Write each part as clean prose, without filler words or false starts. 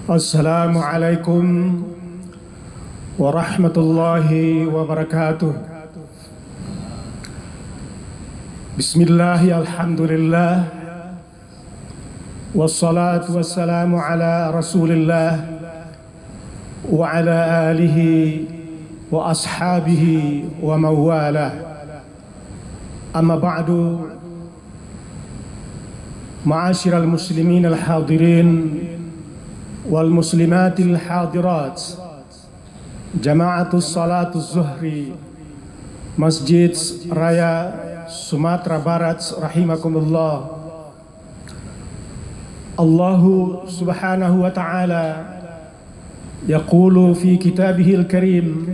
Assalamualaikum warahmatullahi wabarakatuh. Bismillahi alhamdulillah. Wassalatu wassalamu ala rasulillah wa ala alihi wa ashabihi wa mawalah. Amma ba'du. Ma'asyiral muslimin al-hadirin wal muslimatil hadirat, Jamaatus Salatus Zuhri Masjid Raya Sumatera Barat rahimakumullah. Allahu subhanahu wa ta'ala yaqulu fi kitabihil karim,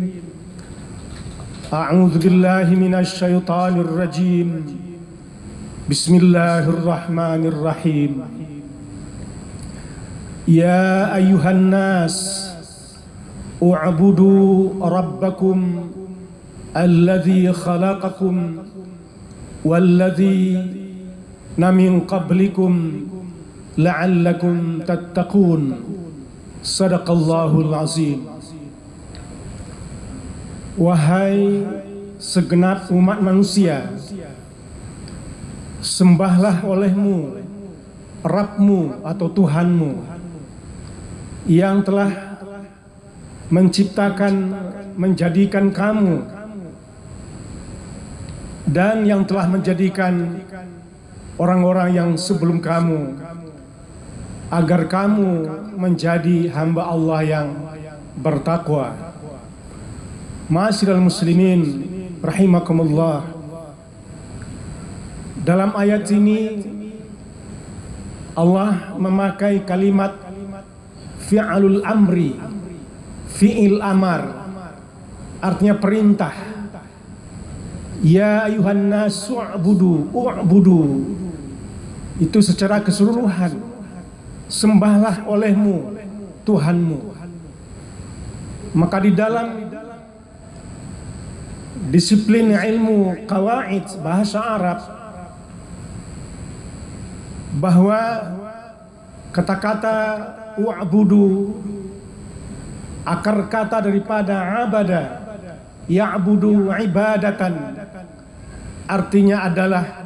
a'udzu billahi minasy syaithanir rajim. Bismillahirrahmanirrahim. Ya ayuhan nas, u'budu rabbakum alladhi khalaqakum walladhina min qablikum la'allakum tattaqun. Sadaqallahul azim. Wahai segenap umat manusia, sembahlah olehmu Rabbmu atau Tuhanmu yang telah menciptakan, menjadikan kamu, dan yang telah menjadikan orang-orang yang sebelum kamu, agar kamu menjadi hamba Allah yang bertakwa. Ma'asyiral muslimin rahimakumullah. Dalam ayat ini Allah memakai kalimat fi'alul amri, fi'il amar, artinya perintah. Ya ayuhan nas u'budu, itu secara keseluruhan. Sembahlah olehmu Tuhanmu. Maka di dalam disiplin ilmu qawaid bahasa Arab, bahwa kata-kata wa'budu, akar kata daripada abada, ya'budu ibadatan, artinya adalah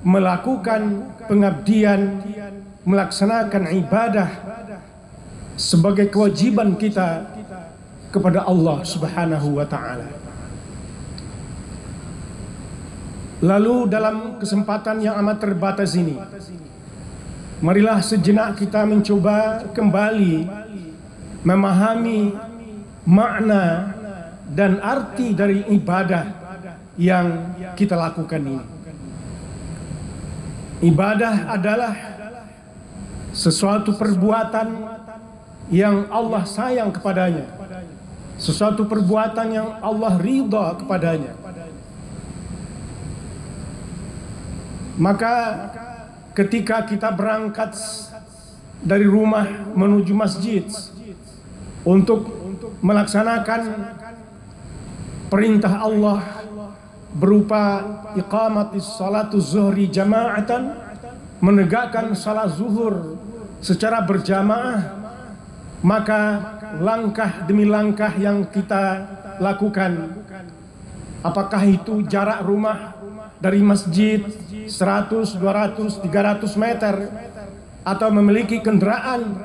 melakukan pengabdian, melaksanakan ibadah sebagai kewajiban kita kepada Allah Subhanahu wa ta'ala. Lalu dalam kesempatan yang amat terbatas ini, marilah sejenak kita mencoba kembali memahami makna dan arti dari ibadah yang kita lakukan ini. Ibadah adalah sesuatu perbuatan yang Allah sayang kepadanya, sesuatu perbuatan yang Allah ridha kepadanya. Maka ketika kita berangkat dari rumah menuju masjid untuk melaksanakan perintah Allah berupa iqamatis salatus zuhri jama'atan, menegakkan salat zuhur secara berjamaah, maka langkah demi langkah yang kita lakukan, apakah itu jarak rumah dari masjid 100, 200, 300 meter, atau memiliki kendaraan,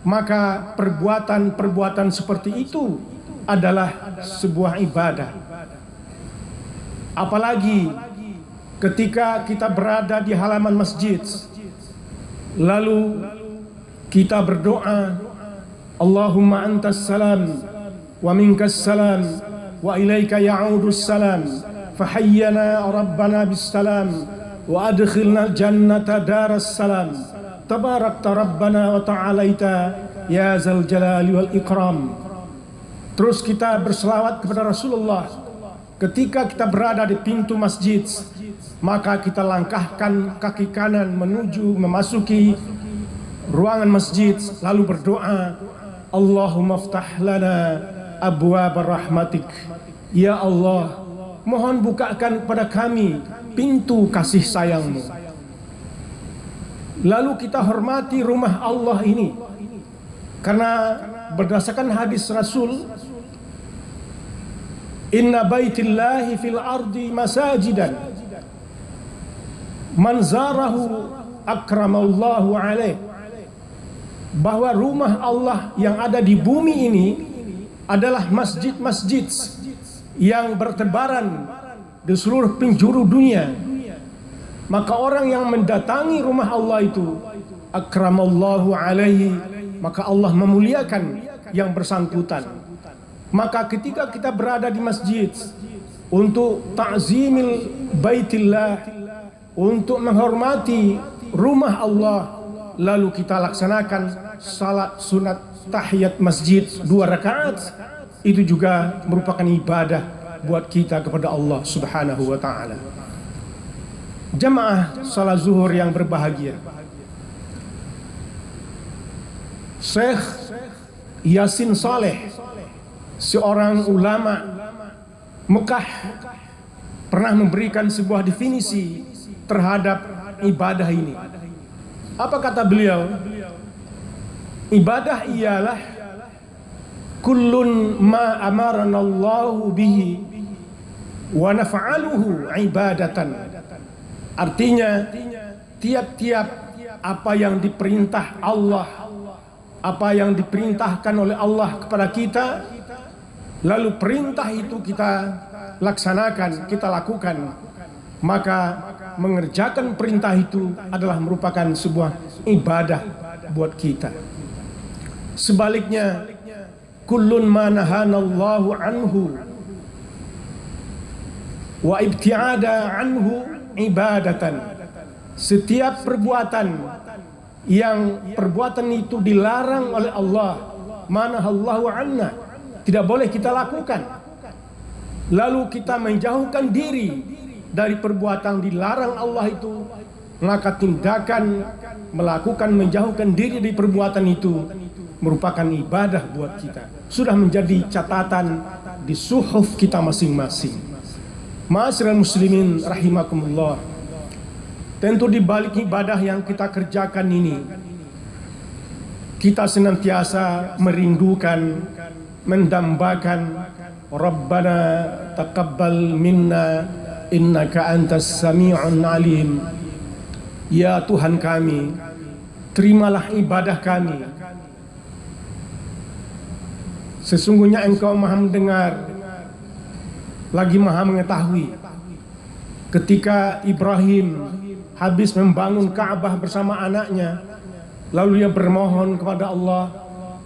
maka perbuatan-perbuatan seperti itu adalah sebuah ibadah. Apalagi ketika kita berada di halaman masjid, lalu kita berdoa, Allahumma antas salam wa minkas salam wa ilaika ya'udus salam, fahayyana rabbana bisalam wa adkhilna jannata daras salam, tabarakta rabbana wa ta'alaita ya zal jalali wal ikram. Terus kita berselawat kepada Rasulullah. Ketika kita berada di pintu masjid, maka kita langkahkan kaki kanan menuju memasuki ruangan masjid, lalu berdoa, Allahumma ftah lana abwaab rahmatik. Ya Allah, mohon bukakan kepada kami pintu kasih sayang-Mu. Lalu kita hormati rumah Allah ini. Karena berdasarkan hadis Rasul, inna baitillahi fil ardi masajidan man zarahu akramallahu alaih, bahwa rumah Allah yang ada di bumi ini adalah masjid-masjid yang bertebaran di seluruh penjuru dunia. Maka orang yang mendatangi rumah Allah itu akramallahu alaihi, maka Allah memuliakan yang bersangkutan. Maka ketika kita berada di masjid untuk ta'zimil baitillah, untuk menghormati rumah Allah, lalu kita laksanakan salat sunat tahiyat masjid 2 rakaat, itu juga merupakan ibadah buat kita kepada Allah Subhanahu wa taala. Jamaah salat zuhur yang berbahagia, Syekh Yasin Saleh, seorang ulama Mekah, pernah memberikan sebuah definisi terhadap ibadah ini. Apa kata beliau? Ibadah ialah kullun ma amaranallahu bihi wa naf'aluhu ibadatan. Artinya tiap-tiap apa yang diperintah Allah, apa yang diperintahkan oleh Allah kepada kita, lalu perintah itu kita laksanakan, kita lakukan, maka mengerjakan perintah itu adalah merupakan sebuah ibadah buat kita. Sebaliknya, kullun ma nahanallahu anhu wa ibtiada anhu ibadatan. Setiap perbuatan yang perbuatan itu dilarang oleh Allah, manahallahu anna, tidak boleh kita lakukan, lalu kita menjauhkan diri dari perbuatan dilarang Allah itu, maka tindakan melakukan menjauhkan diri dari perbuatan itu merupakan ibadah buat kita. Sudah menjadi catatan di suhuf kita masing-masing. Ma'asyiral muslimin rahimakumullah. Tentu di balik ibadah yang kita kerjakan ini, kita senantiasa merindukan, mendambakan Rabbana taqabbal minna innaka antas sami'un alim. Ya Tuhan kami, terimalah ibadah kami. Sesungguhnya Engkau Maha mendengar, lagi Maha mengetahui. Ketika Ibrahim habis membangun Ka'bah bersama anaknya, lalu dia bermohon kepada Allah,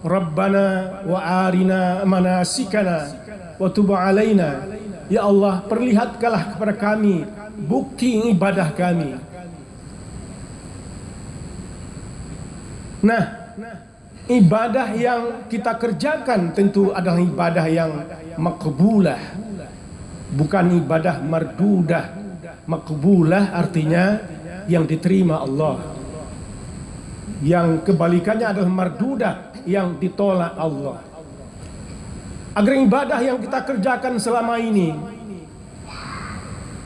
Rabbana wa arina manasikana wa tub alaina. Ya Allah, perlihatkanlah kepada kami bukti ibadah kami. Nah, ibadah yang kita kerjakan tentu adalah ibadah yang makbulah, bukan ibadah mardudah. Makbulah artinya yang diterima Allah. Yang kebalikannya adalah mardudah, yang ditolak Allah. Agar ibadah yang kita kerjakan selama ini,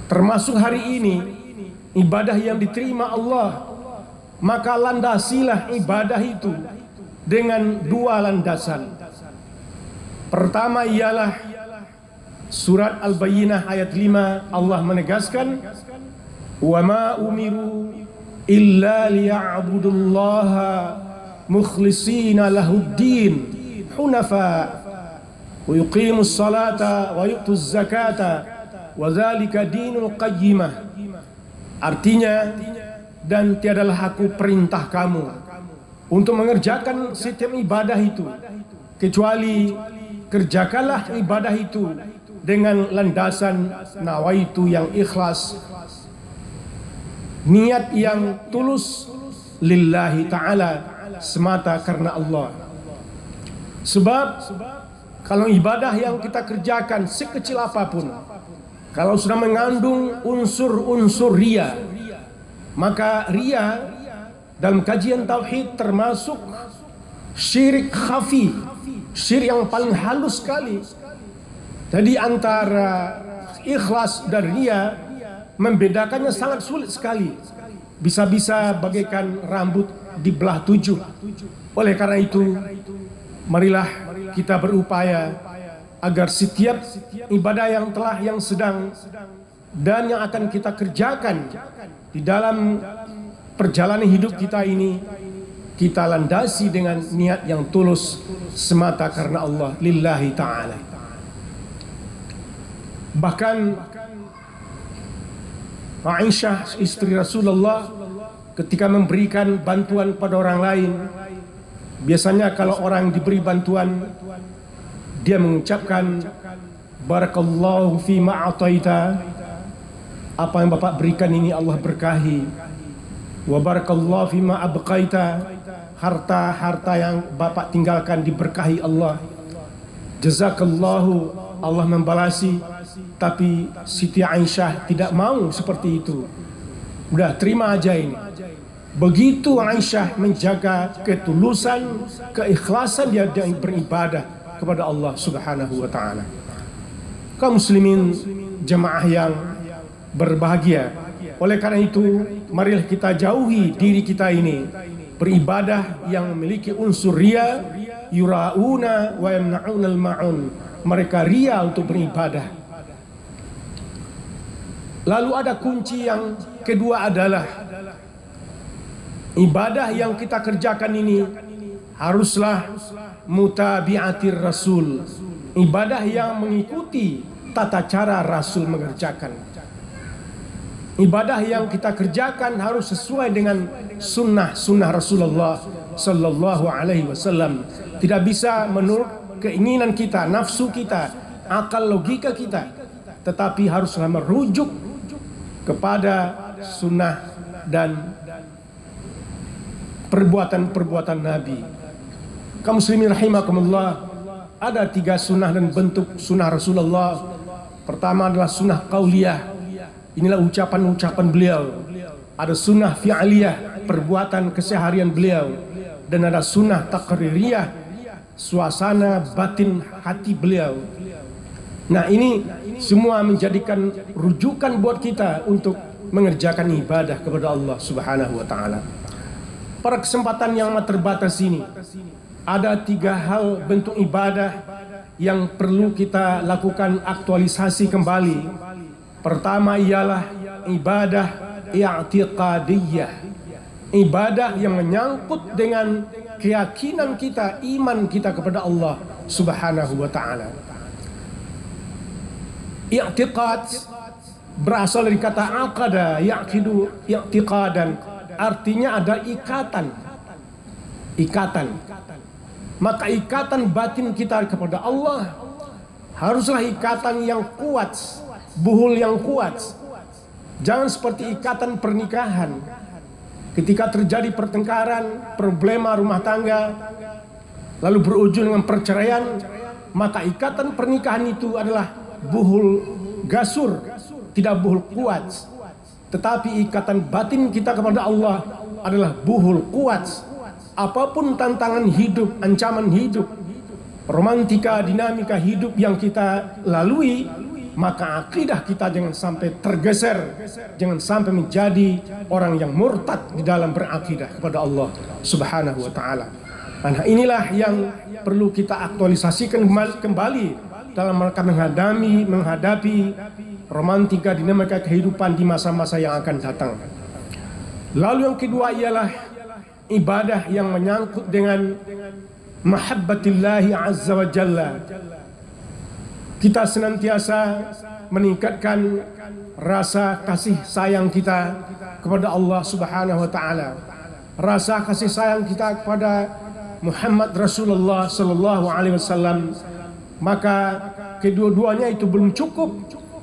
termasuk hari ini, ibadah yang diterima Allah, maka landasilah ibadah itu dengan 2 landasan. Pertama ialah surat Al-Bayyinah ayat 5, Allah menegaskan, wa ma umiru illa liya'budullaha mukhlishina lahuddin hunafa wa yuqimus salata wa yu'tuz zakata wa dzalika dinul qayyimah. Artinya, dan tiadalah aku perintah kamu untuk mengerjakan setiap ibadah itu, kecuali kerjakanlah ibadah itu dengan landasan nawaitu yang ikhlas, niat yang tulus lillahi ta'ala, semata karena Allah. Sebab kalau ibadah yang kita kerjakan sekecil apapun, kalau sudah mengandung unsur-unsur riya, maka riya dalam kajian tauhid termasuk syirik khafi, syirik yang paling halus sekali. Jadi antara ikhlas dan riya membedakannya sangat sulit sekali. Bisa-bisa bagaikan rambut dibelah 7. Oleh karena itu, marilah kita berupaya agar setiap ibadah yang sedang dan yang akan kita kerjakan di dalam perjalanan hidup kita ini, kita landasi dengan niat yang tulus semata karena Allah, lillahi ta'ala. Bahkan Aisyah istri Rasulullah ketika memberikan bantuan pada orang lain, biasanya kalau orang diberi bantuan, dia mengucapkan barakallahu fima ataita, apa yang Bapak berikan ini Allah berkahi. Wa barakallahu fima abqaita, harta yang Bapak tinggalkan diberkahi Allah. Jazakallahu, Allah membalasi. Tapi Siti Aisyah tidak mau seperti itu. Udah, terima aja ini. Begitu Aisyah menjaga ketulusan, keikhlasan dia beribadah kepada Allah Subhanahu wa ta'ala. Kaum muslimin jemaah yang berbahagia, oleh karena itu marilah kita jauhi diri kita ini beribadah yang memiliki unsur riya, yura'una wa yamna'unal ma'un. Mereka riya untuk beribadah. Lalu ada kunci yang kedua adalah ibadah yang kita kerjakan ini haruslah mutabi'atir Rasul. Ibadah yang mengikuti tata cara Rasul mengerjakan. Ibadah yang kita kerjakan harus sesuai dengan sunnah Rasulullah Sallallahu Alaihi Wasallam. Tidak bisa menurut keinginan kita, nafsu kita, akal logika kita, tetapi haruslah merujuk kepada sunnah dan perbuatan-perbuatan Nabi. Kaum muslimin rahimakumullah, ada 3 sunnah dan bentuk sunnah Rasulullah. Pertama adalah sunnah qauliyah, inilah ucapan-ucapan beliau. Ada sunnah fi'aliyah, perbuatan keseharian beliau. Dan ada sunnah taqririyah, suasana batin hati beliau. Nah, ini semua menjadikan rujukan buat kita untuk mengerjakan ibadah kepada Allah Subhanahu wa ta'ala. Pada kesempatan yang terbatas ini, ada 3 hal bentuk ibadah yang perlu kita lakukan aktualisasi kembali. Pertama ialah ibadah i'tiqadiyah, ibadah yang menyangkut dengan keyakinan kita, iman kita kepada Allah Subhanahu wa ta'ala. I'tiqad berasal dari kata aqada, yaqidu i'tiqadan, artinya ada ikatan. Maka ikatan batin kita kepada Allah haruslah ikatan yang kuat, buhul yang kuat. Jangan seperti ikatan pernikahan. Ketika terjadi pertengkaran, problema rumah tangga, lalu berujung dengan perceraian, maka ikatan pernikahan itu adalah buhul gasur, tidak buhul kuat. Tetapi ikatan batin kita kepada Allah adalah buhul kuat. Apapun tantangan hidup, ancaman hidup, romantika, dinamika hidup yang kita lalui, maka akidah kita jangan sampai tergeser, jangan sampai menjadi orang yang murtad di dalam berakidah kepada Allah Subhanahu wa ta'ala. Nah, inilah yang perlu kita aktualisasikan kembali dalam mereka menghadapi romantika dinamika kehidupan di masa-masa yang akan datang. Lalu yang kedua ialah ibadah yang menyangkut dengan mahabbatillahi azza wa jalla. Kita senantiasa meningkatkan rasa kasih sayang kita kepada Allah Subhanahu wa ta'ala, rasa kasih sayang kita kepada Muhammad Rasulullah sallallahu alaihi wasallam. Maka kedua-duanya itu belum cukup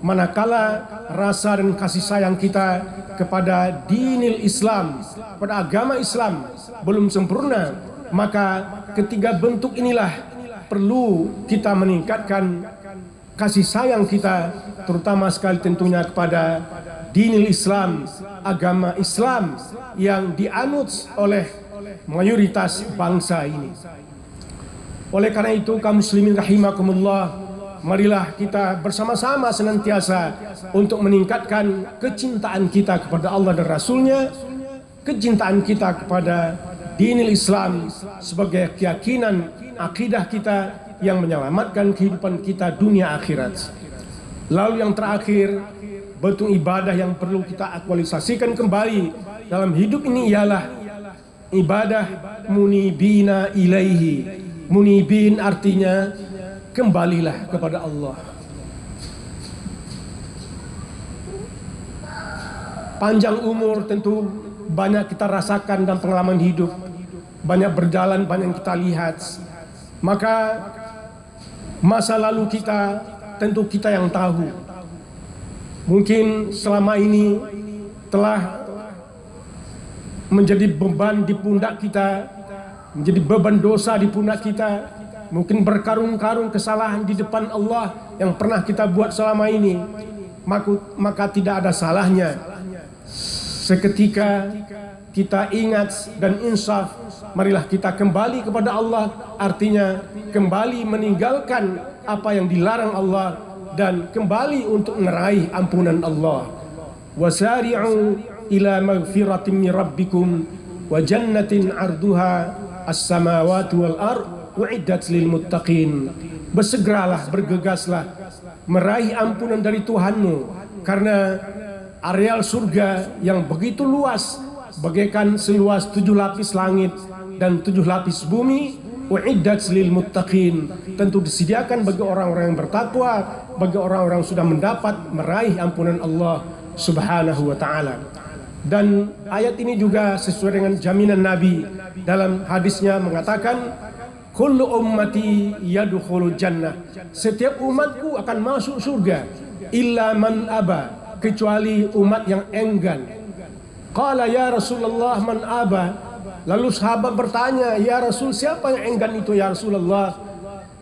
manakala rasa dan kasih sayang kita kepada dinil Islam, pada agama Islam belum sempurna. Maka ketiga bentuk inilah perlu kita meningkatkan kasih sayang kita, terutama sekali tentunya kepada dinil Islam, agama Islam yang dianut oleh mayoritas bangsa ini. Oleh karena itu, kaum muslimin rahimakumullah, marilah kita bersama-sama senantiasa untuk meningkatkan kecintaan kita kepada Allah dan Rasulnya, kecintaan kita kepada dinil Islam sebagai keyakinan akidah kita yang menyelamatkan kehidupan kita dunia akhirat. Lalu yang terakhir, bentuk ibadah yang perlu kita aktualisasikan kembali dalam hidup ini ialah ibadah munibina ilaihi. Munibin artinya kembalilah kepada Allah. Panjang umur tentu banyak kita rasakan dalam pengalaman hidup, banyak berjalan, banyak kita lihat. Maka masa lalu kita tentu kita yang tahu. Mungkin selama ini telah menjadi beban di pundak kita, menjadi beban dosa di pundak kita, mungkin berkarung-karung kesalahan di depan Allah yang pernah kita buat selama ini. Maka tidak ada salahnya seketika kita ingat dan insaf, marilah kita kembali kepada Allah, artinya kembali meninggalkan apa yang dilarang Allah dan kembali untuk meraih ampunan Allah. Wasari'u ila maghfiratin min rabbikum wa jannatin 'arduha as-samawati wal ard u'iddat lil muttaqin. Bersegeralah, bergegaslah meraih ampunan dari Tuhanmu, karena areal surga yang begitu luas, bagaikan seluas 7 lapis langit dan 7 lapis bumi. U'iddat lil muttaqin, tentu disediakan bagi orang-orang yang bertakwa, bagi orang-orang yang sudah mendapat meraih ampunan Allah Subhanahu wa taala. Dan ayat ini juga sesuai dengan jaminan Nabi dalam hadisnya mengatakan, kullu ummati yadkhulul jannah, setiap umatku akan masuk surga, illa man aba, kecuali umat yang enggan. Qala ya Rasulullah man aba, lalu sahabat bertanya, ya Rasul, siapa yang enggan itu ya Rasulullah?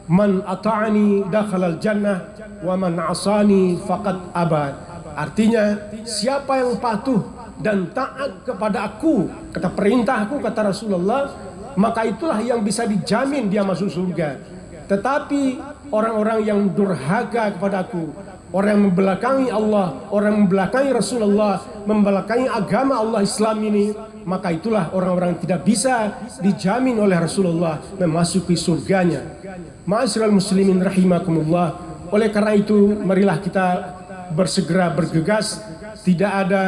Man ata'ani dakhalal jannah wa man asani faqad aba. Artinya siapa yang patuh dan taat kepada aku, kata perintahku, kata Rasulullah, maka itulah yang bisa dijamin dia masuk surga. Tetapi orang-orang yang durhaka kepadaku, orang yang membelakangi Allah, orang yang membelakangi Rasulullah, membelakangi agama Allah Islam ini, maka itulah orang-orang yang tidak bisa dijamin oleh Rasulullah memasuki surganya. Ma'asyiral muslimin rahimakumullah. Oleh karena itu, marilah kita bersegera bergegas, tidak ada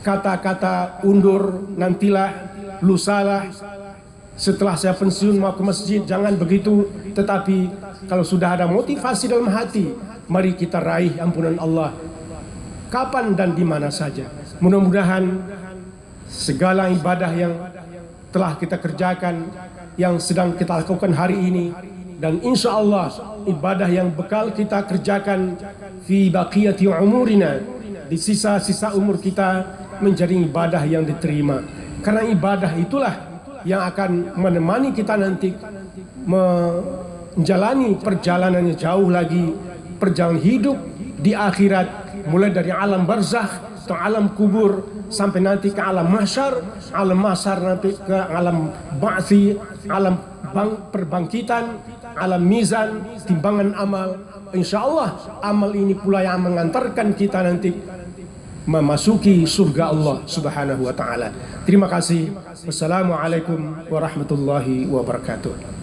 kata-kata undur, nantilah, lusalah, setelah saya pensiun mau ke masjid, jangan begitu. Tetapi kalau sudah ada motivasi dalam hati, mari kita raih ampunan Allah kapan dan di mana saja. Mudah-mudahan segala ibadah yang telah kita kerjakan, yang sedang kita lakukan hari ini, dan insya Allah ibadah yang bakal kita kerjakan fi baqiyati umurina, di sisa-sisa umur kita, menjadi ibadah yang diterima. Karena ibadah itulah yang akan menemani kita nanti menjalani perjalanannya jauh lagi, perjalanan hidup di akhirat, mulai dari alam barzakh atau alam kubur sampai nanti ke alam mahsyar nanti ke alam ba'thi, alam perbangkitan, alam mizan, timbangan amal. Insya Allah amal ini pula yang mengantarkan kita nanti memasuki surga Allah Subhanahu wa taala. Terima kasih. Wassalamualaikum warahmatullahi wabarakatuh.